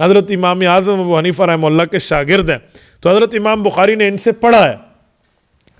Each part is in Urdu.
حضرت امام اعظم ابو حنیفہ رحمہ اللہ کے شاگرد ہیں، تو حضرت امام بخاری نے ان سے پڑھا ہے۔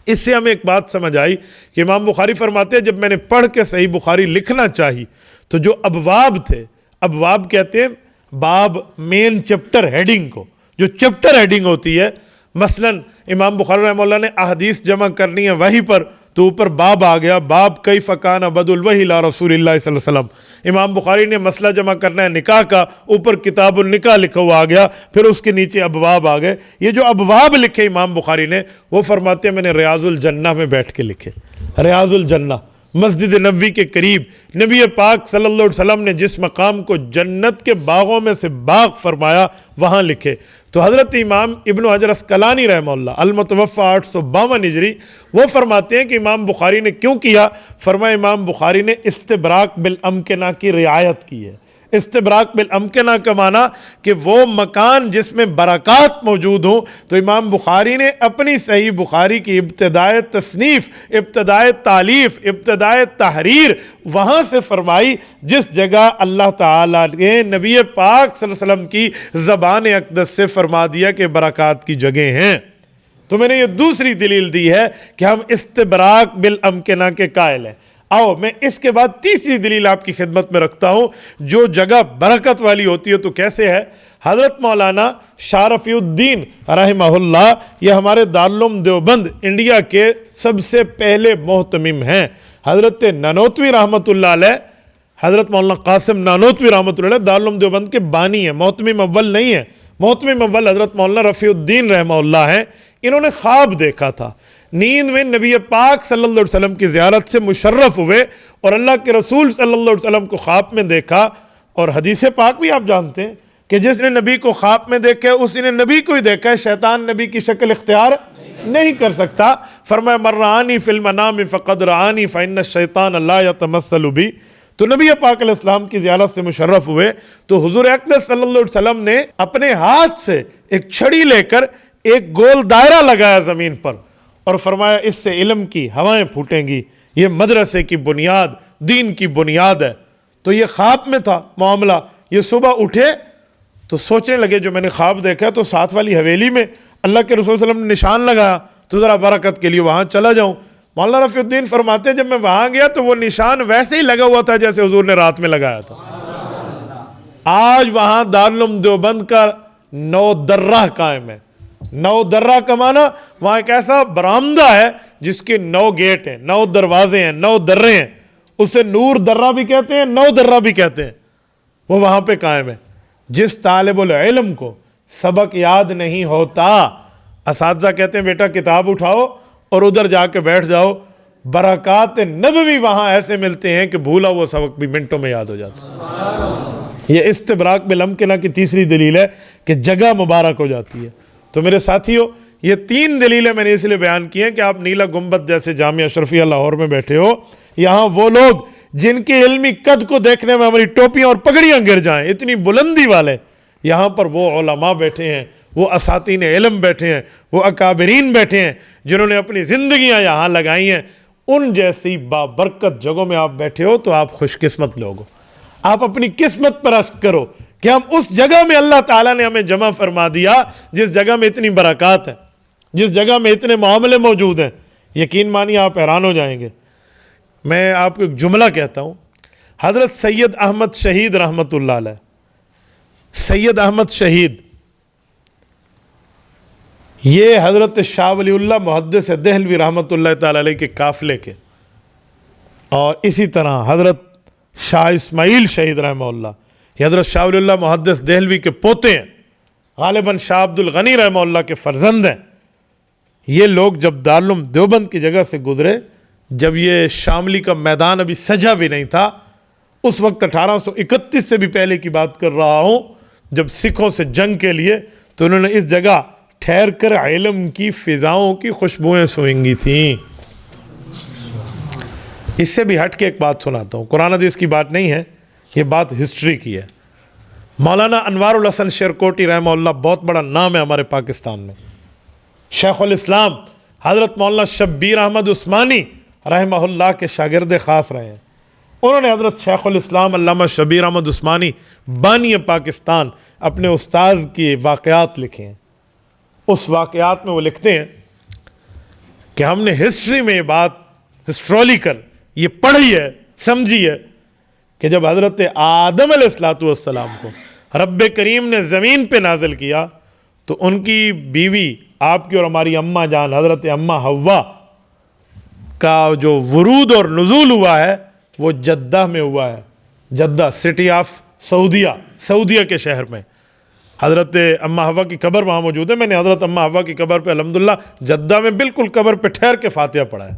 اس سے ہمیں ایک بات سمجھ آئی کہ امام بخاری فرماتے ہیں جب میں نے پڑھ کے صحیح بخاری لکھنا چاہی تو جو ابواب تھے، ابواب کہتے ہیں باب مین چپٹر ہیڈنگ کو، جو چپٹر ہیڈنگ ہوتی ہے، مثلا امام بخاری رحمہ اللہ نے احادیث جمع کرنی ہے وحی پر، تو اوپر باب آ گیا، باب کیف کان بدء الوحی الی رسول اللہ صلی اللہ علیہ وسلم۔ امام بخاری نے مسئلہ جمع کرنا ہے نکاح کا، اوپر کتاب النکاح لکھا ہوا آ گیا، پھر اس کے نیچے ابواب آ گئے۔ یہ جو ابواب لکھے امام بخاری نے، وہ فرماتے ہیں میں نے ریاض الجنہ میں بیٹھ کے لکھے۔ ریاض الجنہ مسجد نبوی کے قریب نبی پاک صلی اللہ علیہ وسلم نے جس مقام کو جنت کے باغوں میں سے باغ فرمایا، وہاں لکھے۔ تو حضرت امام ابن حجر اسقلانی رحمہ اللہ المتوفی 852 ہجری، وہ فرماتے ہیں کہ امام بخاری نے کیوں کیا؟ فرمایا امام بخاری نے استبراق بالامکنہ کی رعایت کی ہے۔ استبراق بالامکنہ کا معنی کہ وہ مکان جس میں برکات موجود ہوں، تو امام بخاری نے اپنی صحیح بخاری کی ابتدائے تصنیف، ابتدائے تالیف، ابتدائے تحریر وہاں سے فرمائی جس جگہ اللہ تعالیٰ نے نبی پاک صلی اللہ علیہ وسلم کی زبان اقدس سے فرما دیا کہ برکات کی جگہ ہیں۔ تو میں نے یہ دوسری دلیل دی ہے کہ ہم استبراق بالامکنہ کے قائل ہیں۔ آؤ میں اس کے بعد تیسری دلیل آپ کی خدمت میں رکھتا ہوں، جو جگہ برکت والی ہوتی ہے تو کیسے ہے؟ حضرت مولانا شاہ رفیع الدین رحمہ اللہ، یہ ہمارے دارالعلوم دیوبند انڈیا کے سب سے پہلے محتمم ہیں۔ حضرت نانوتوی رحمۃ اللہ علیہ، حضرت مولانا قاسم نانوتوی رحمۃ اللہ علیہ دارالعلوم دیوبند کے بانی ہیں، محتمم اول نہیں ہے۔ محتمم اول حضرت مولانا رفیع الدین رحمہ اللہ ہیں۔ انہوں نے خواب دیکھا تھا، نیند میں نبی پاک صلی اللہ علیہ وسلم کی زیارت سے مشرف ہوئے اور اللہ کے رسول صلی اللہ علیہ وسلم کو خواب میں دیکھا۔ اور حدیث پاک بھی آپ جانتے ہیں کہ جس نے نبی کو خواب میں دیکھا اس نے نبی کو ہی دیکھا ہے، شیطان نبی کی شکل اختیار نہیں کر سکتا۔ فرمایا من رآنی فی المنام فقد رآنی فإن الشیطان لا یتمثل بی۔ تو نبی پاک علیہ السلام کی زیارت سے مشرف ہوئے تو حضور اقدس صلی اللہ علیہ وسلم نے اپنے ہاتھ سے ایک چھڑی لے کر ایک گول دائرہ لگایا زمین پر اور فرمایا اس سے علم کی ہوائیں پھوٹیں گی، یہ مدرسے کی بنیاد، دین کی بنیاد ہے۔ تو یہ خواب میں تھا معاملہ۔ یہ صبح اٹھے تو سوچنے لگے جو میں نے خواب دیکھا تو ساتھ والی حویلی میں اللہ کے رسول صلی اللہ علیہ وسلم نے نشان لگایا، تو ذرا برکت کے لیے وہاں چلا جاؤں۔ مولانا رفیع الدین فرماتے ہیں جب میں وہاں گیا تو وہ نشان ویسے ہی لگا ہوا تھا جیسے حضور نے رات میں لگایا تھا۔ آج وہاں دارالعلوم دیوبند کا 9 درہ قائم ہے۔ 9 درہ کا معنی وہاں ایک ایسا برآمدہ ہے جس کے 9 گیٹ ہیں، 9 دروازے ہیں، 9 درے ہیں، اسے نور درہ بھی کہتے ہیں، 9 درہ بھی کہتے ہیں، وہ وہاں پہ قائم ہے۔ جس طالب العلم کو سبق یاد نہیں ہوتا، اساتذہ کہتے ہیں بیٹا کتاب اٹھاؤ اور ادھر جا کے بیٹھ جاؤ، برکات نبوی وہاں ایسے ملتے ہیں کہ بھولا وہ سبق بھی منٹوں میں یاد ہو جاتا۔ یہ استبراق بالامکنہ کی تیسری دلیل ہے کہ جگہ مبارک ہو جاتی ہے۔ تو میرے ساتھیوں، یہ 3 دلیلیں میں نے اس لیے بیان کی ہیں کہ آپ نیلا گنبد جیسے جامعہ اشرفیہ لاہور میں بیٹھے ہو، یہاں وہ لوگ جن کے علمی قد کو دیکھنے میں ہماری ٹوپیاں اور پگڑیاں گر جائیں، اتنی بلندی والے، یہاں پر وہ علماء بیٹھے ہیں، وہ اساتین علم بیٹھے ہیں، وہ اکابرین بیٹھے ہیں جنہوں نے اپنی زندگیاں یہاں لگائی ہیں۔ ان جیسی بابرکت جگہوں میں آپ بیٹھے ہو تو آپ خوش قسمت لوگ ہو۔ آپ اپنی قسمت پر اشک کرو کہ ہم اس جگہ میں اللہ تعالیٰ نے ہمیں جمع فرما دیا جس جگہ میں اتنی برکات ہیں، جس جگہ میں اتنے معاملے موجود ہیں۔ یقین مانیے آپ حیران ہو جائیں گے۔ میں آپ کو ایک جملہ کہتا ہوں، حضرت سید احمد شہید رحمۃ اللہ علیہ، سید احمد شہید یہ حضرت شاہ ولی اللہ محدث دہلوی رحمۃ اللہ تعالی علیہ کے قافلے کے، اور اسی طرح حضرت شاہ اسماعیل شہید رحمہ اللہ یہ حضرت شاہ ولی اللہ محدث دہلوی کے پوتے ہیں، غالباً شاہ عبد الغنی رحمہ اللہ کے فرزند ہیں۔ یہ لوگ جب دارالعلوم دیوبند کی جگہ سے گزرے، جب یہ شاملی کا میدان ابھی سجا بھی نہیں تھا، اس وقت 1831 سے بھی پہلے کی بات کر رہا ہوں، جب سکھوں سے جنگ کے لیے، تو انہوں نے اس جگہ ٹھہر کر علم کی فضاؤں کی خوشبوئیں سونگی تھیں۔ اس سے بھی ہٹ کے ایک بات سناتا ہوں، قرآن حدیث کی بات نہیں ہے، یہ بات ہسٹری کی ہے۔ مولانا انوار الحسن شیرکوٹی رحمہ اللہ بہت بڑا نام ہے ہمارے پاکستان میں۔ شیخ الاسلام حضرت مولانا شبیر احمد عثمانی رحمہ اللہ کے شاگرد خاص رہے ہیں۔ انہوں نے حضرت شیخ الاسلام علامہ شبیر احمد عثمانی بانی پاکستان اپنے استاذ کے واقعات لکھے ہیں. اس واقعات میں وہ لکھتے ہیں کہ ہم نے ہسٹری میں یہ بات ہسٹوریکل یہ پڑھی ہے, سمجھی ہے کہ جب حضرت آدم علیہ السلام کو رب کریم نے زمین پہ نازل کیا تو ان کی بیوی آپ کی اور ہماری اماں جان حضرت اماں حوا کا جو ورود اور نزول ہوا ہے وہ جدہ میں ہوا ہے. جدہ سٹی آف سعودیہ کے شہر میں حضرت اماں حوا کی قبر وہاں موجود ہے. میں نے حضرت اماں حوا کی قبر پہ الحمدللہ جدہ میں بالکل قبر پہ ٹھہر کے فاتحہ پڑھا ہے.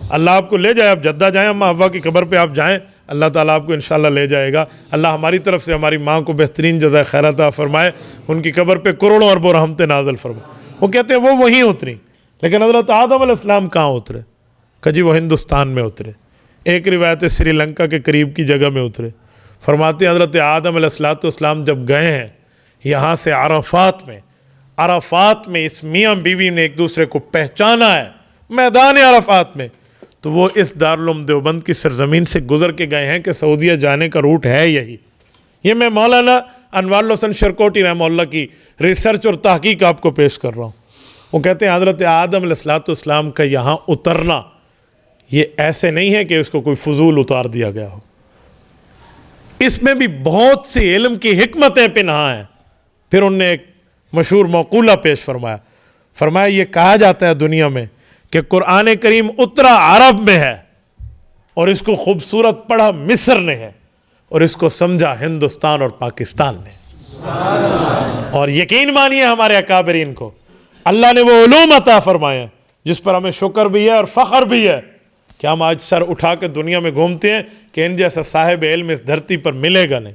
اللہ آپ کو لے جائے, آپ جدہ جائیں, اماں حوا کی قبر پہ آپ جائیں, اللہ تعالیٰ آپ کو انشاءاللہ لے جائے گا. اللہ ہماری طرف سے ہماری ماں کو بہترین جزائے خیر عطا فرمائے, ان کی قبر پہ کروڑوں اربوں رحمتیں نازل فرمائے. وہ کہتے ہیں وہ وہیں اتری, لیکن حضرت آدم علیہ السلام کہاں اترے؟ کہ جی وہ ہندوستان میں اترے. ایک روایت سری لنکا کے قریب کی جگہ میں اترے. فرماتے ہیں حضرت آدم علیہ السلام جب گئے ہیں یہاں سے عرفات میں اس میاں بیوی نے ایک دوسرے کو پہچانا ہے میدان عرفات میں, تو وہ اس دارالعلوم دیوبند کی سرزمین سے گزر کے گئے ہیں کہ سعودیہ جانے کا روٹ ہے یہی. یہ میں مولانا انوار الحسن شرکوٹی رحمہ اللہ کی ریسرچ اور تحقیق آپ کو پیش کر رہا ہوں. وہ کہتے ہیں حضرت آدم علیہ السلام کا یہاں اترنا یہ ایسے نہیں ہے کہ اس کو کوئی فضول اتار دیا گیا ہو, اس میں بھی بہت سی علم کی حکمتیں پنہا ہیں. پھر انہوں نے ایک مشہور مقولہ پیش فرمایا یہ کہا جاتا ہے دنیا میں کہ قرآن کریم اترا عرب میں ہے اور اس کو خوبصورت پڑھا مصر نے ہے اور اس کو سمجھا ہندوستان اور پاکستان نے. اور یقین مانیے ہمارے اکابرین کو اللہ نے وہ علوم عطا فرمائے جس پر ہمیں شکر بھی ہے اور فخر بھی ہے کہ ہم آج سر اٹھا کے دنیا میں گھومتے ہیں کہ ان جیسا صاحب علم اس دھرتی پر ملے گا نہیں.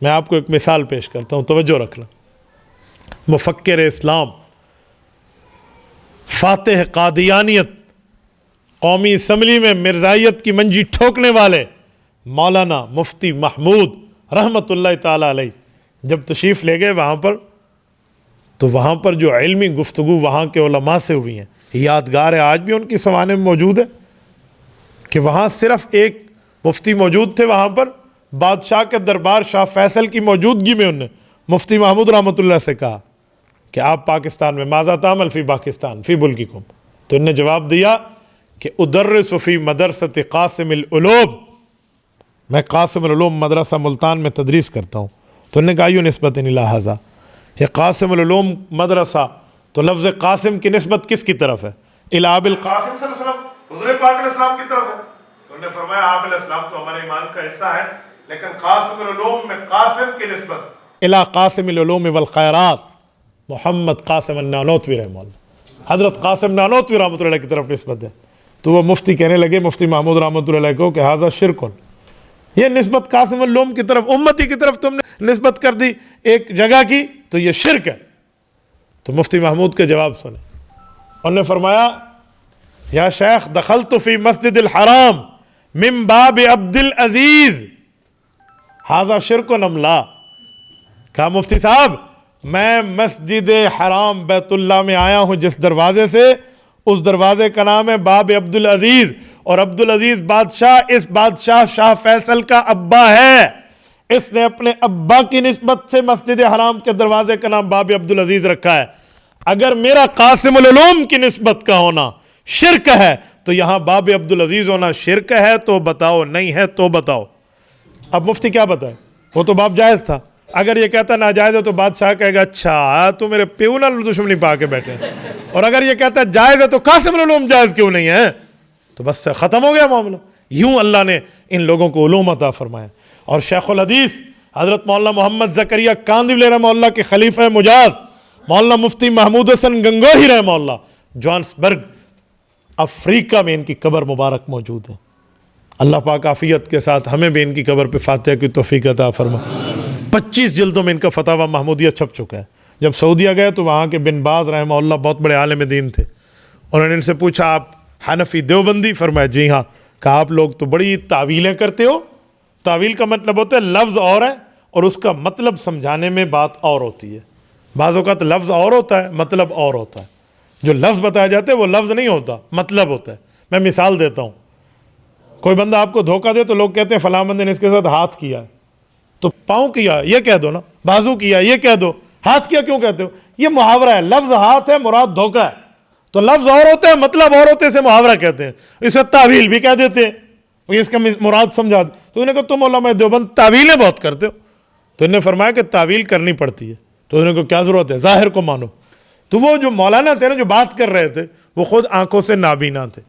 میں آپ کو ایک مثال پیش کرتا ہوں, توجہ رکھنا. مفکر اسلام, فاتح قادیانیت, قومی اسمبلی میں مرزائیت کی منجی ٹھوکنے والے مولانا مفتی محمود رحمت اللہ تعالی علیہ جب تشریف لے گئے وہاں پر, تو وہاں پر جو علمی گفتگو وہاں کے علماء سے ہوئی ہیں یادگار ہے, آج بھی ان کی سوانے میں موجود ہے کہ وہاں صرف ایک مفتی موجود تھے. وہاں پر بادشاہ کے دربار شاہ فیصل کی موجودگی میں انہوں نے مفتی محمود رحمۃ اللہ سے کہا کہ آپ پاکستان میں ماذا تعمل فی پاکستان فی ملککم, تو انہوں نے جواب دیا کہ ادرس فی مدرسۃ قاسم العلوم, میں قاسم العلوم مدرسہ ملتان میں تدریس کرتا ہوں. تو انہوں نے کہا یوں نسبت الی ھذا, یہ قاسم العلوم مدرسہ, تو لفظ قاسم کی نسبت کس کی طرف ہے؟ الی ابی القاسم صلی اللہ علیہ وسلم, حضور پاک علیہ السلام کی طرف ہے. تو انہوں نے فرمایا آپ علیہ السلام تو ہمارے ایمان کا حصہ ہے, لیکن قاسم العلوم میں قاسم کی نسبت الی قاسم العلوم والخیرات محمد قاسم النانوتوی رحمہ اللہ, حضرت قاسم نانوتوی رحمۃ اللہ کی طرف نسبت ہے. تو وہ مفتی کہنے لگے مفتی محمود رحمۃ اللہ کو کہ ھذا شرک, یہ نسبت قاسم العلوم کی طرف امتی کی طرف تم نے نسبت کر دی ایک جگہ کی, تو یہ شرک ہے. تو مفتی محمود کے جواب سنے, انہوں نے فرمایا یا شیخ دخلت فی مسجد الحرام من باب عبد العزیز ھذا شرک ام لا. کہا مفتی صاحب میں مسجد حرام بیت اللہ میں آیا ہوں جس دروازے سے, اس دروازے کا نام ہے باب عبد العزیز, اور عبد العزیز بادشاہ اس بادشاہ شاہ فیصل کا ابا ہے. اس نے اپنے ابا کی نسبت سے مسجد حرام کے دروازے کا نام باب عبد العزیز رکھا ہے. اگر میرا قاسم العلوم کی نسبت کا ہونا شرک ہے تو یہاں باب عبد العزیز ہونا شرک ہے تو بتاؤ, نہیں ہے تو بتاؤ. اب مفتی کیا بتائے, وہ تو باب جائز تھا. اگر یہ کہتا ناجائز ہے تو بادشاہ کہے گا اچھا تو میرے پیو نال دشمنی پا کے بیٹھے ہیں, اور اگر یہ کہتا ہے جائز ہے تو قاسم العلوم جائز کیوں نہیں ہے, تو بس ختم ہو گیا معاملہ. یوں اللہ نے ان لوگوں کو علوم عطا فرمایا. اور شیخ الحدیث حضرت مولانا محمد زکریا کاندھلی رحمہ اللہ کے خلیفہ مجاز مولانا مفتی محمود حسن گنگوہی رحمہ اللہ جوہانسبرگ افریقہ میں ان کی قبر مبارک موجود ہے. اللہ پاک عافیت کے ساتھ ہمیں بھی ان کی قبر پہ فاتحہ کی توفیق عطا فرما. 25 جلدوں میں ان کا فتاوی محمودیہ چھپ چکا ہے. جب سعودیہ گئے تو وہاں کے بن باز رحمہ اللہ بہت بڑے عالم دین تھے. انہوں نے ان سے پوچھا آپ حنفی دیوبندی؟ فرمایا جی ہاں. کہا آپ لوگ تو بڑی تعویلیں کرتے ہو. تعویل کا مطلب ہوتا ہے لفظ اور ہے اور اس کا مطلب سمجھانے میں بات اور ہوتی ہے. بعض اوقات لفظ اور ہوتا ہے مطلب اور ہوتا ہے. جو لفظ بتایا جاتا ہے وہ لفظ نہیں ہوتا, مطلب ہوتا ہے. میں مثال دیتا ہوں. کوئی بندہ آپ کو دھوکہ دے تو لوگ کہتے ہیں فلاں بندے نے اس کے ساتھ ہاتھ کیا ہے، تو پاؤں کیا یہ کہہ دو نا، بازو کیا یہ کہہ دو، ہاتھ کیا کیوں کہتے ہو؟ یہ محاورہ ہے، لفظ ہاتھ ہے مراد دھوکہ ہے، تو لفظ اور ہوتے ہیں مطلب اور ہوتے ہیں، اسے محاورہ کہتے ہیں، اسے تعویل بھی کہہ دیتے ہیں، یہ اس کا مراد سمجھا دے۔ تو انہوں نے کہا تم علماء دیوبند تعویلیں بہت کرتے ہو، تو انہوں نے فرمایا کہ تعویل کرنی پڑتی ہے، تو انہوں نے کہا کیا ضرورت ہے، ظاہر کو مانو۔ تو وہ جو مولانا تھے نا جو بات کر رہے تھے وہ خود آنکھوں سے نابینا تھے،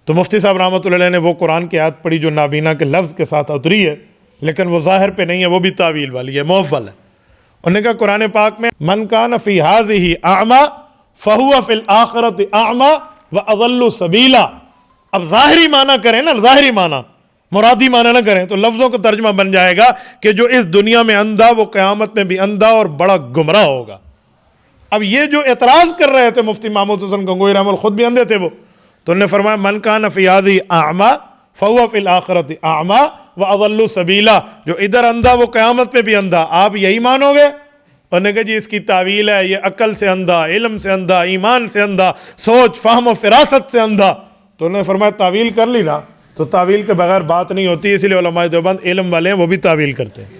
تو مفتی صاحب رحمۃ اللہ علیہ نے وہ قرآن کی آیت پڑھی جو نابینا کے لفظ کے ساتھ اتری ہے، لیکن وہ ظاہر پہ نہیں ہے، وہ بھی تعویل والی ہے، موفل ہے۔ انہوں نے کہا قرآن پاک میں من کان فی ہذہ اعمی فہو فی الآخرۃ اعمی واضل سبیلا، اب ظاہری معنی کریں نا، ظاہری معنی مرادی معنی نہ کریں، تو لفظوں کا ترجمہ بن جائے گا کہ جو اس دنیا میں اندھا وہ قیامت میں بھی اندھا اور بڑا گمراہ ہوگا۔ اب یہ جو اعتراض کر رہے تھے مفتی محمود حسن گنگوئی رحمہ اللہ، خود بھی اندھے تھے وہ، تو انہوں نے فرمایا من کان فی ہذہ اعمی فہو فی الآخرۃ اعمی واضل سبیلا، جو ادھر اندھا وہ قیامت پہ بھی اندھا، آپ یہی مانو گے؟ انہوں نے کہا جی اس کی تعویل ہے، یہ عقل سے اندھا، علم سے اندھا، ایمان سے اندھا، سوچ فہم و فراست سے اندھا۔ تو انہوں نے فرمایا تعویل کر لی نا، تو تعویل کے بغیر بات نہیں ہوتی، اسی لیے علماء دیوبند علم والے ہیں وہ بھی تعویل کرتے ہیں۔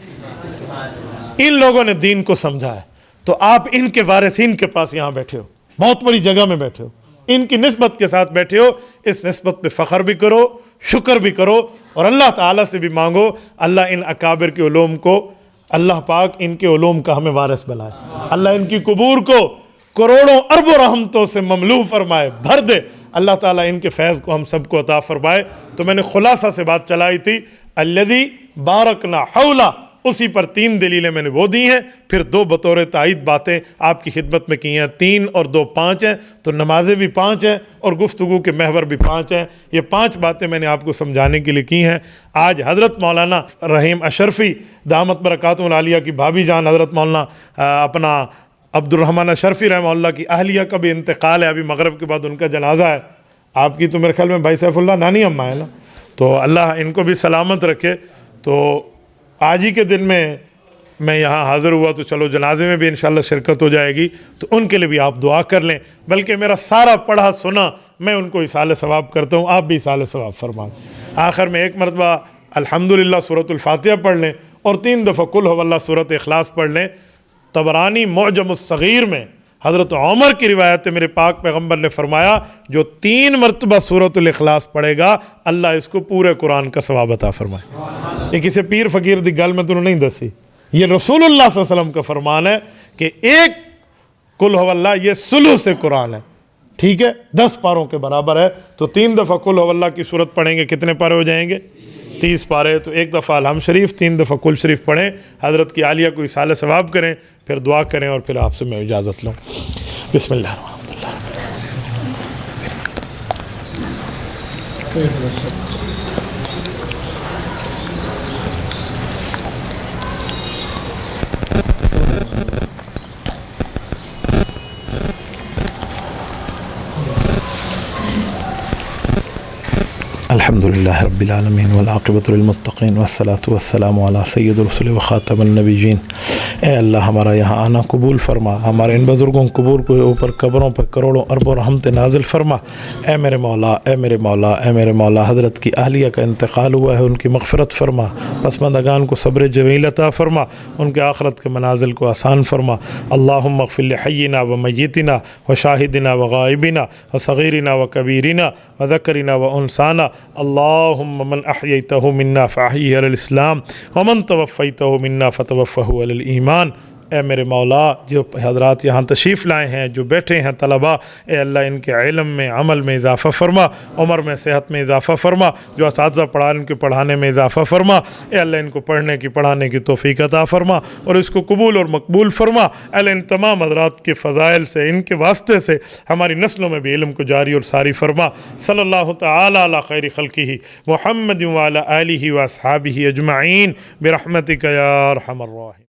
ان لوگوں نے دین کو سمجھا ہے، تو آپ ان کے وارثین کے پاس یہاں بیٹھے ہو، بہت بڑی جگہ میں بیٹھے ہو، ان کی نسبت کے ساتھ بیٹھے ہو، اس نسبت پہ فخر بھی کرو، شکر بھی کرو، اور اللہ تعالیٰ سے بھی مانگو اللہ ان اکابر کے علوم کو، اللہ پاک ان کے علوم کا ہمیں وارث بنائے، اللہ ان کی قبور کو کروڑوں اربوں رحمتوں سے مملو فرمائے، بھر دے، اللہ تعالیٰ ان کے فیض کو ہم سب کو عطا فرمائے۔ تو میں نے خلاصہ سے بات چلائی تھی، الذی بارکنا حولہ، اسی پر 3 دلیلیں میں نے وہ دی ہیں، پھر 2 بطور تائید باتیں آپ کی خدمت میں کی ہیں، 3 اور 2 5 ہیں، تو نمازیں بھی 5 ہیں اور گفتگو کے محور بھی 5 ہیں، یہ 5 باتیں میں نے آپ کو سمجھانے کے لیے کی ہیں۔ آج حضرت مولانا رحیم اشرفی دامت برکاتہ العالیہ کی بھابھی جان حضرت مولانا اپنا عبد الرحمن اشرفی رحمہ اللہ کی اہلیہ کا بھی انتقال ہے، ابھی مغرب کے بعد ان کا جنازہ ہے۔ آپ کی تو میرے خیال میں بھائی سیف اللہ نانی اماں ہے نا، تو اللہ ان کو بھی سلامت رکھے۔ تو آج ہی کے دن میں یہاں حاضر ہوا، تو چلو جنازے میں بھی انشاءاللہ شرکت ہو جائے گی، تو ان کے لیے بھی آپ دعا کر لیں، بلکہ میرا سارا پڑھا سنا میں ان کو اصال ثواب کرتا ہوں، آپ بھی اصال ثواب فرمائیں۔ آخر میں ایک مرتبہ الحمدللہ سورۃ الفاتحہ پڑھ لیں اور 3 دفعہ قل هو اللہ سورۃ اخلاص پڑھ لیں۔ طبرانی معجم الصغیر میں حضرت عمر کی روایت ہے، میرے پاک پیغمبر نے فرمایا جو 3 مرتبہ سورۃ الاخلاص پڑھے گا اللہ اس کو پورے قرآن کا ثواب عطا فرمائے۔ یہ کسی پیر فقیر دی گل میں تو نہیں دسی، یہ رسول اللہ صلی اللہ علیہ وسلم کا فرمان ہے کہ ایک قل هو اللہ یہ ثلث قرآن ہے، ٹھیک ہے، 10 پاروں کے برابر ہے، تو 3 دفعہ قل هو اللہ کی سورت پڑھیں گے کتنے پارے ہو جائیں گے؟ 30 پارے۔ تو 1 دفعہ الحمد شریف، 3 دفعہ کل شریف پڑھیں، حضرت کی عالیہ کو اصال ثواب کریں، پھر دعا کریں، اور پھر آپ سے میں اجازت لوں۔ بسم اللہ الرحمن الرحیم۔ الحمد للہ رب العالمین والعاقبۃ للمتقین والصلاة والسلام علی سید الرسل وخاتم النبیین۔ اے اللہ ہمارا یہاں آنا قبول فرما، ہمارے ان بزرگوں قبور کے اوپر قبروں پر کروڑوں اربوں رحمت نازل فرما۔ اے میرے مولا، اے میرے مولا، اے میرے مولا، حضرت کی اہلیہ کا انتقال ہوا ہے، ان کی مغفرت فرما، پسماندگان کو صبر جمیل عطا فرما، ان کے آخرت کے منازل کو آسان فرما۔ اللہم اغفر لحینا و میتنا و شاہدنا و غائبنا و صغیرنا و کبیرنا و ذکرنا و انسانا۔ اللہم من احییتہ منا فاحیہ علی الاسلام ومن توفیتہ منا فتوفہ علی الایمان۔ اے میرے مولا، جو حضرات یہاں تشریف لائے ہیں، جو بیٹھے ہیں طلباء، اے اللہ ان کے علم میں، عمل میں اضافہ فرما، عمر میں، صحت میں اضافہ فرما، جو اساتذہ پڑھا ان کے پڑھانے میں اضافہ فرما، اے اللہ ان کو پڑھنے کی، پڑھانے کی توفیق عطا فرما، اور اس کو قبول اور مقبول فرما۔ اے اللہ ان تمام حضرات کے فضائل سے، ان کے واسطے سے ہماری نسلوں میں بھی علم کو جاری اور ساری فرما۔ صلی اللہ تعالی علی خیر خلقہ محمد وعلی آلہ واصحابہ اجمعین برحمتک یا ارحم الراحمین۔